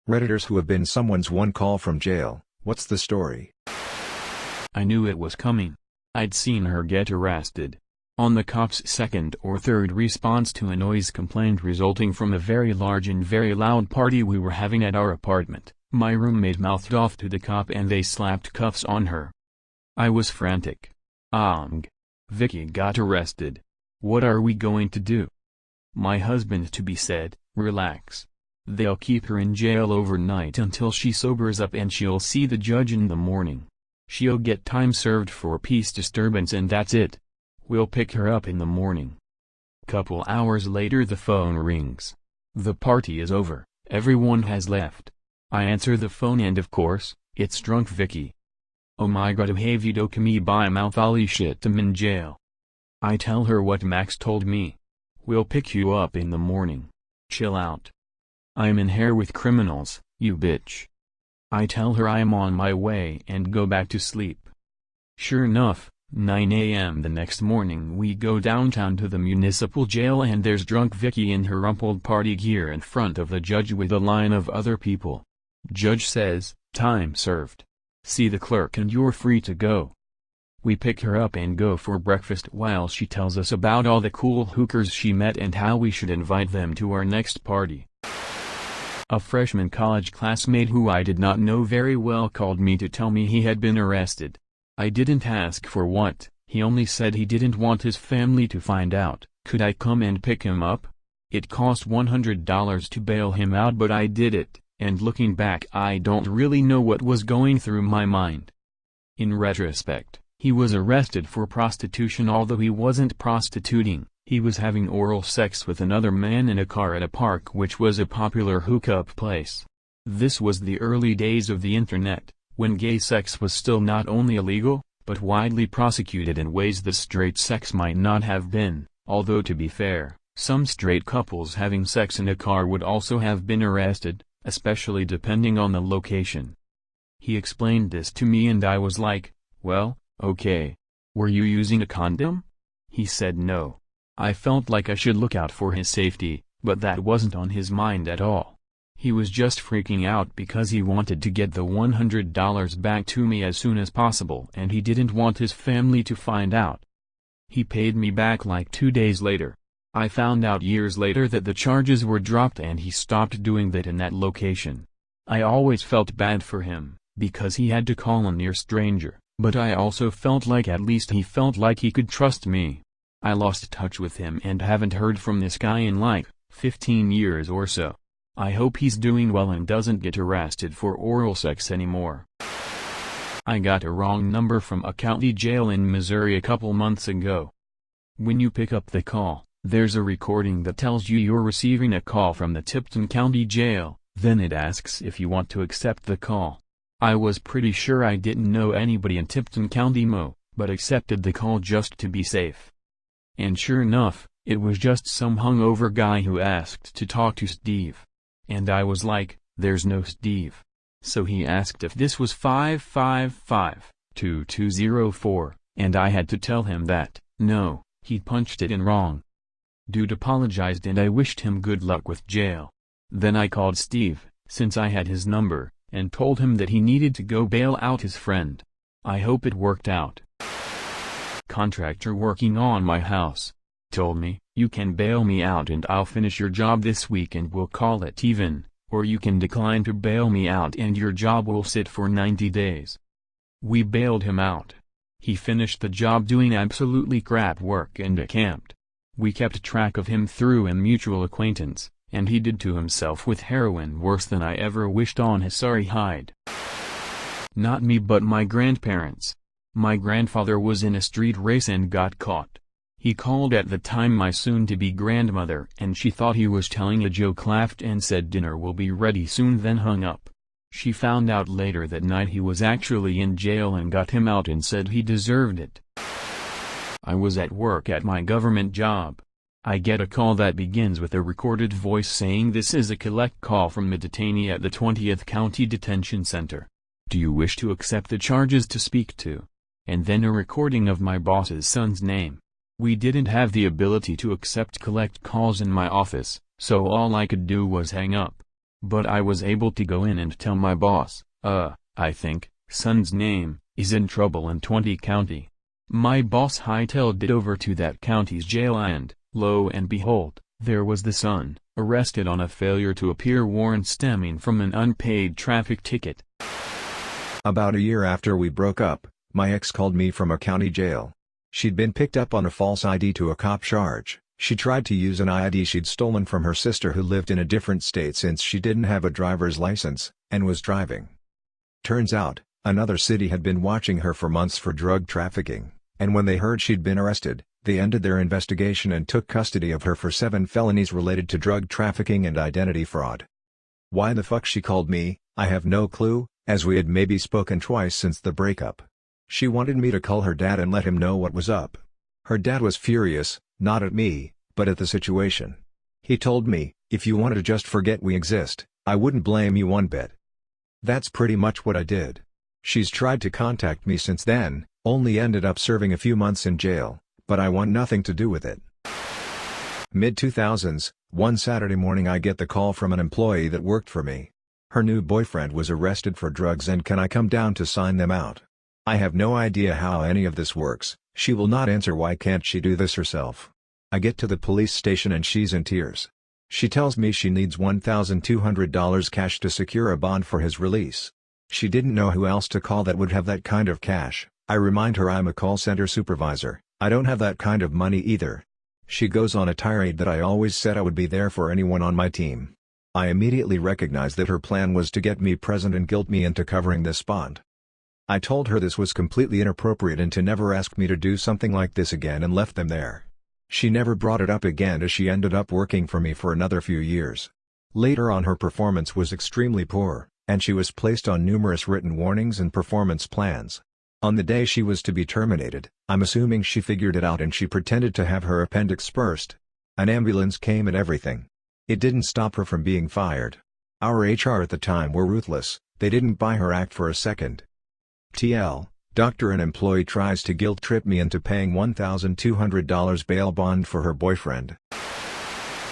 Redditors who have been someone's one call from jail. What's the story? I knew it was coming. I'd seen her get arrested. On the cops' second or third response to a noise complaint resulting from a very large and very loud party we were having at our apartment, my roommate mouthed off to the cop and they slapped cuffs on her. I was frantic. Vicky got arrested. What are we going to do? My husband-to-be said, relax. They'll keep her in jail overnight until she sobers up and she'll see the judge in the morning. She'll get time served for peace disturbance and that's it. We'll pick her up in the morning. Couple hours later the phone rings. The party is over, everyone has left. I answer the phone and of course, it's drunk Vicky. Oh my god, have you took me by mouth Ali shit I'm in jail. I tell her what Max told me. We'll pick you up in the morning. Chill out. I'm in here with criminals, you bitch. I tell her I am on my way and go back to sleep. Sure enough, 9 a.m. the next morning we go downtown to the municipal jail and there's drunk Vicky in her rumpled party gear in front of the judge with a line of other people. Judge says, time served. See the clerk and you're free to go. We pick her up and go for breakfast while she tells us about all the cool hookers she met and how we should invite them to our next party. A freshman college classmate who I did not know very well called me to tell me he had been arrested. I didn't ask for what, he only said he didn't want his family to find out. Could I come and pick him up? It cost $100 to bail him out but I did it, and looking back I don't really know what was going through my mind. In retrospect, he was arrested for prostitution although he wasn't prostituting. He was having oral sex with another man in a car at a park which was a popular hookup place. This was the early days of the internet, when gay sex was still not only illegal, but widely prosecuted in ways that straight sex might not have been, although to be fair, some straight couples having sex in a car would also have been arrested, especially depending on the location. He explained this to me and I was like, well, okay. Were you using a condom? He said no. I felt like I should look out for his safety, but that wasn't on his mind at all. He was just freaking out because he wanted to get the $100 back to me as soon as possible and he didn't want his family to find out. He paid me back like 2 days later. I found out years later that the charges were dropped and he stopped doing that in that location. I always felt bad for him, because he had to call a near stranger, but I also felt like at least he felt like he could trust me. I lost touch with him and haven't heard from this guy in like 15 years or so. I hope he's doing well and doesn't get arrested for oral sex anymore. I got a wrong number from a county jail in Missouri a couple months ago. When you pick up the call, there's a recording that tells you you're receiving a call from the Tipton County Jail, then it asks if you want to accept the call. I was pretty sure I didn't know anybody in Tipton County but accepted the call just to be safe. And sure enough, it was just some hungover guy who asked to talk to Steve. And I was like, there's no Steve. So he asked if this was 555-2204, and I had to tell him that, no, he'd punched it in wrong. Dude apologized and I wished him good luck with jail. Then I called Steve, since I had his number, and told him that he needed to go bail out his friend. I hope it worked out. Contractor working on my house told me, you can bail me out and I'll finish your job this week and we'll call it even, or you can decline to bail me out and your job will sit for 90 days. We bailed him out. He finished the job doing absolutely crap work and decamped. We kept track of him through a mutual acquaintance, and he did to himself with heroin worse than I ever wished on his sorry hide. Not me but my grandparents. My grandfather was in a street race and got caught. He called at the time my soon-to-be grandmother and she thought he was telling a joke, laughed and said dinner will be ready soon, then hung up. She found out later that night he was actually in jail and got him out and said he deserved it. I was at work at my government job. I get a call that begins with a recorded voice saying this is a collect call from a detainee at the 20th County Detention Center. Do you wish to accept the charges to speak to? And then a recording of my boss's son's name. We didn't have the ability to accept collect calls in my office, so all I could do was hang up. But I was able to go in and tell my boss, I think, son's name, is in trouble in 20 County. My boss hightailed it over to that county's jail and, lo and behold, there was the son, arrested on a failure to appear warrant stemming from an unpaid traffic ticket. About a year after we broke up, my ex called me from a county jail. She'd been picked up on a false ID to a cop charge. She tried to use an ID she'd stolen from her sister who lived in a different state since she didn't have a driver's license, and was driving. Turns out, another city had been watching her for months for drug trafficking, and when they heard she'd been arrested, they ended their investigation and took custody of her for 7 felonies related to drug trafficking and identity fraud. Why the fuck she called me, I have no clue, as we had maybe spoken twice since the breakup. She wanted me to call her dad and let him know what was up. Her dad was furious, not at me, but at the situation. He told me, if you wanted to just forget we exist, I wouldn't blame you one bit. That's pretty much what I did. She's tried to contact me since then, only ended up serving a few months in jail, but I want nothing to do with it. Mid-2000s, one Saturday morning I get the call from an employee that worked for me. Her new boyfriend was arrested for drugs and can I come down to sign them out? I have no idea how any of this works. She will not answer. Why can't she do this herself? I get to the police station and she's in tears. She tells me she needs $1,200 cash to secure a bond for his release. She didn't know who else to call that would have that kind of cash. I remind her I'm a call center supervisor, I don't have that kind of money either. She goes on a tirade that I always said I would be there for anyone on my team. I immediately recognized that her plan was to get me present and guilt me into covering this bond. I told her this was completely inappropriate and to never ask me to do something like this again and left them there. She never brought it up again as she ended up working for me for another few years. Later on, her performance was extremely poor, and she was placed on numerous written warnings and performance plans. On the day she was to be terminated, I'm assuming she figured it out and she pretended to have her appendix burst. An ambulance came and everything. It didn't stop her from being fired. Our HR at the time were ruthless, they didn't buy her act for a second. TL, doctor and employee tries to guilt trip me into paying $1,200 bail bond for her boyfriend.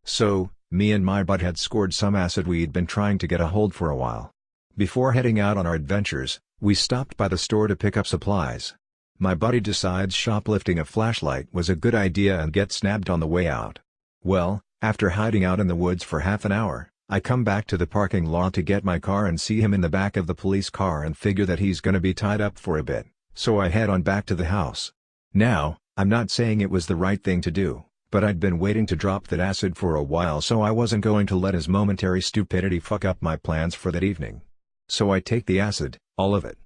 So, me and my bud had scored some acid we'd been trying to get a hold for a while. Before heading out on our adventures, we stopped by the store to pick up supplies. My buddy decides shoplifting a flashlight was a good idea and gets snapped on the way out. Well, after hiding out in the woods for half an hour, I come back to the parking lot to get my car and see him in the back of the police car and figure that he's gonna be tied up for a bit, so I head on back to the house. Now, I'm not saying it was the right thing to do, but I'd been waiting to drop that acid for a while, so I wasn't going to let his momentary stupidity fuck up my plans for that evening. So I take the acid, all of it.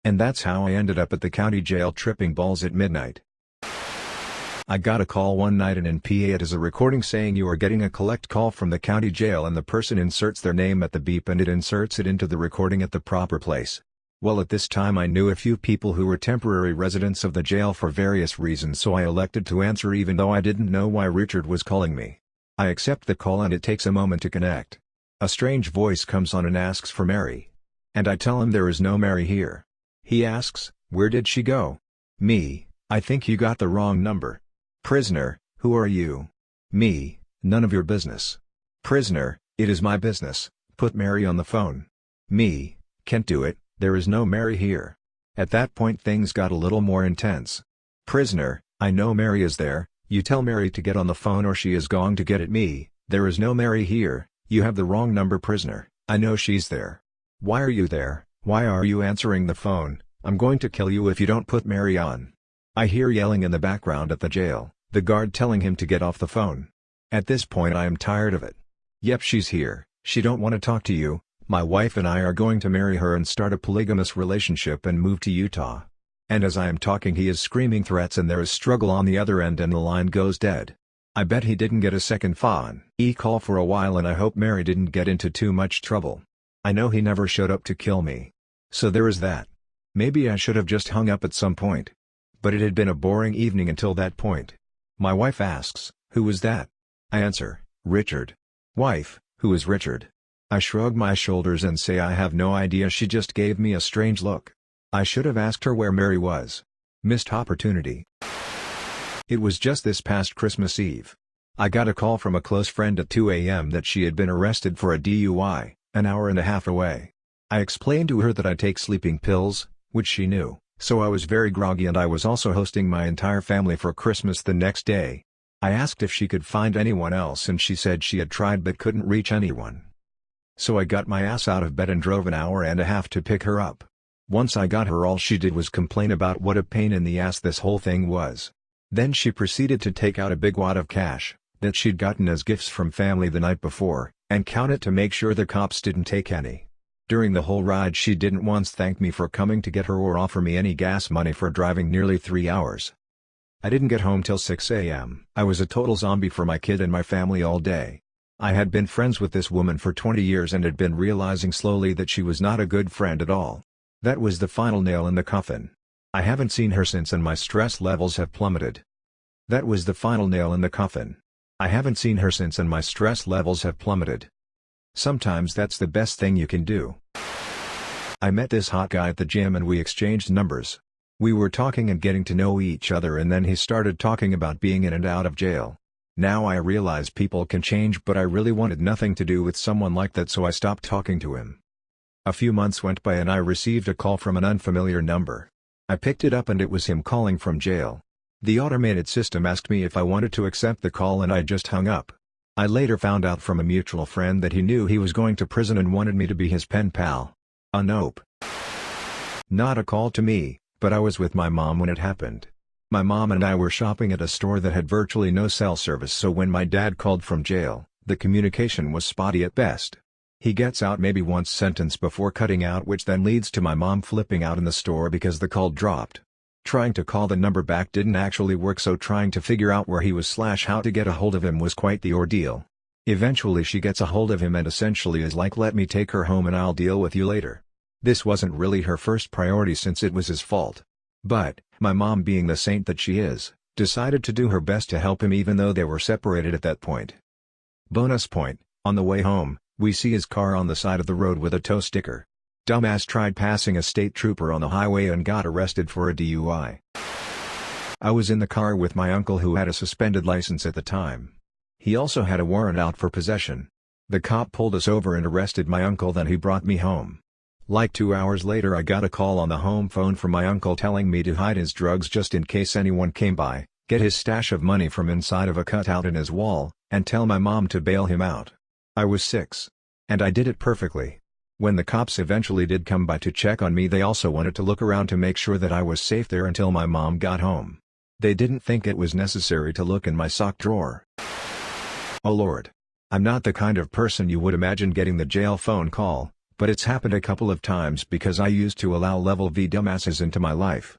And that's how I ended up at the county jail tripping balls at midnight. I got a call one night and in PA it is a recording saying you are getting a collect call from the county jail, and the person inserts their name at the beep and it inserts it into the recording at the proper place. Well, at this time I knew a few people who were temporary residents of the jail for various reasons, so I elected to answer even though I didn't know why Richard was calling me. I accept the call and it takes a moment to connect. A strange voice comes on and asks for Mary. And I tell him there is no Mary here. He asks, where did she go? Me, I think you got the wrong number. Prisoner, who are you? Me, none of your business. Prisoner, it is my business, put Mary on the phone. Me, can't do it, there is no Mary here. At that point things got a little more intense. Prisoner, I know Mary is there, you tell Mary to get on the phone or she is going to get at me. There is no Mary here, you have the wrong number. Prisoner, I know she's there. Why are you there? Why are you answering the phone? I'm going to kill you if you don't put Mary on. I hear yelling in the background at the jail, the guard telling him to get off the phone. At this point I am tired of it. Yep, she's here, she don't want to talk to you, my wife and I are going to marry her and start a polygamous relationship and move to Utah. And as I am talking he is screaming threats and there is struggle on the other end and the line goes dead. I bet he didn't get a second phone call for a while and I hope Mary didn't get into too much trouble. I know he never showed up to kill me. So there is that. Maybe I should have just hung up at some point. But it had been a boring evening until that point. My wife asks, who was that? I answer, Richard. Wife, who is Richard? I shrug my shoulders and say I have no idea. She just gave me a strange look. I should have asked her where Mary was. Missed opportunity. It was just this past Christmas Eve. I got a call from a close friend at 2 a.m. that she had been arrested for a DUI, an hour and a half away. I explained to her that I take sleeping pills, which she knew, so I was very groggy and I was also hosting my entire family for Christmas the next day. I asked if she could find anyone else and she said she had tried but couldn't reach anyone. So I got my ass out of bed and drove an hour and a half to pick her up. Once I got her, all she did was complain about what a pain in the ass this whole thing was. Then she proceeded to take out a big wad of cash that she'd gotten as gifts from family the night before, and count it to make sure the cops didn't take any. During the whole ride she didn't once thank me for coming to get her or offer me any gas money for driving nearly 3 hours. I didn't get home till 6 a.m. I was a total zombie for my kid and my family all day. I had been friends with this woman for 20 years and had been realizing slowly that she was not a good friend at all. That was the final nail in the coffin. I haven't seen her since and my stress levels have plummeted. That was the final nail in the coffin. I haven't seen her since and my stress levels have plummeted. Sometimes that's the best thing you can do. I met this hot guy at the gym and we exchanged numbers. We were talking and getting to know each other and then he started talking about being in and out of jail. Now I realize people can change, but I really wanted nothing to do with someone like that, so I stopped talking to him. A few months went by and I received a call from an unfamiliar number. I picked it up and it was him calling from jail. The automated system asked me if I wanted to accept the call and I just hung up. I later found out from a mutual friend that he knew he was going to prison and wanted me to be his pen pal. Nope. Not a call to me, but I was with my mom when it happened. My mom and I were shopping at a store that had virtually no cell service, so when my dad called from jail, the communication was spotty at best. He gets out maybe one sentence before cutting out, which then leads to my mom flipping out in the store because the call dropped. Trying to call the number back didn't actually work, so trying to figure out where he was / how to get a hold of him was quite the ordeal. Eventually she gets a hold of him and essentially is like, "Let me take her home and I'll deal with you later." This wasn't really her first priority since it was his fault. But, my mom, being the saint that she is, decided to do her best to help him even though they were separated at that point. Bonus point, on the way home, we see his car on the side of the road with a tow sticker. Dumbass tried passing a state trooper on the highway and got arrested for a DUI. I was in the car with my uncle who had a suspended license at the time. He also had a warrant out for possession. The cop pulled us over and arrested my uncle, then he brought me home. Like 2 hours later I got a call on the home phone from my uncle telling me to hide his drugs just in case anyone came by, get his stash of money from inside of a cutout in his wall, and tell my mom to bail him out. I was 6. And I did it perfectly. When the cops eventually did come by to check on me, they also wanted to look around to make sure that I was safe there until my mom got home. They didn't think it was necessary to look in my sock drawer. Oh Lord. I'm not the kind of person you would imagine getting the jail phone call, but it's happened a couple of times because I used to allow level V dumbasses into my life.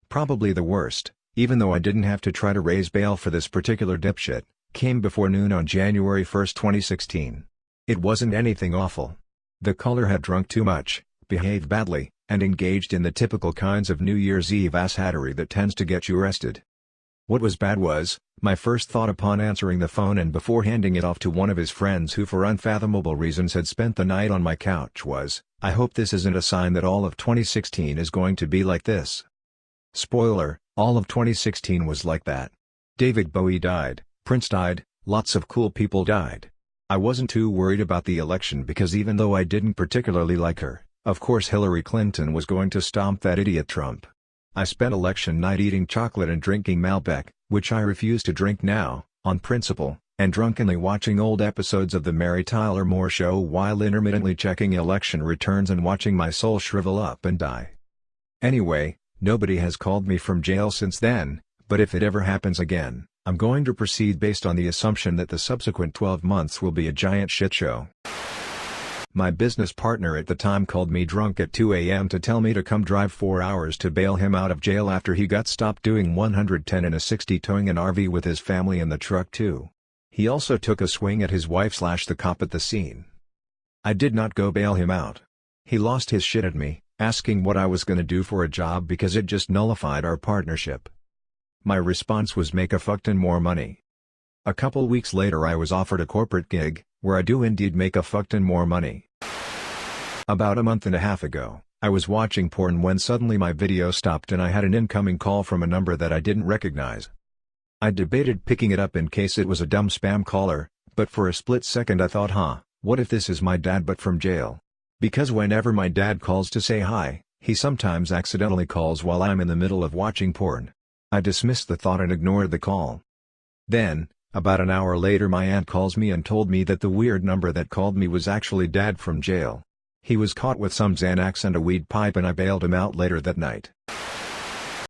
Probably the worst, even though I didn't have to try to raise bail for this particular dipshit, came before noon on January 1, 2016. It wasn't anything awful. The caller had drunk too much, behaved badly, and engaged in the typical kinds of New Year's Eve asshattery that tends to get you arrested. What was bad was, my first thought upon answering the phone and before handing it off to one of his friends who for unfathomable reasons had spent the night on my couch was, I hope this isn't a sign that all of 2016 is going to be like this. Spoiler, all of 2016 was like that. David Bowie died, Prince died, lots of cool people died. I wasn't too worried about the election because even though I didn't particularly like her, of course Hillary Clinton was going to stomp that idiot Trump. I spent election night eating chocolate and drinking Malbec, which I refuse to drink now, on principle, and drunkenly watching old episodes of The Mary Tyler Moore Show while intermittently checking election returns and watching my soul shrivel up and die. Anyway, nobody has called me from jail since then, but if it ever happens again, I'm going to proceed based on the assumption that the subsequent 12 months will be a giant shit show. My business partner at the time called me drunk at 2 a.m. to tell me to come drive 4 hours to bail him out of jail after he got stopped doing 110 in a 60 towing an RV with his family in the truck too. He also took a swing at his wife / the cop at the scene. I did not go bail him out. He lost his shit at me, asking what I was gonna do for a job because it just nullified our partnership. My response was make a fuckton more money. A couple weeks later I was offered a corporate gig, where I do indeed make a fuckton more money. About a month and a half ago, I was watching porn when suddenly my video stopped and I had an incoming call from a number that I didn't recognize. I debated picking it up in case it was a dumb spam caller, but for a split second I thought, What if this is my dad but from jail? Because whenever my dad calls to say hi, he sometimes accidentally calls while I'm in the middle of watching porn. I dismissed the thought and ignored the call. Then, about an hour later, my aunt calls me and told me that the weird number that called me was actually Dad from jail. He was caught with some Xanax and a weed pipe and I bailed him out later that night.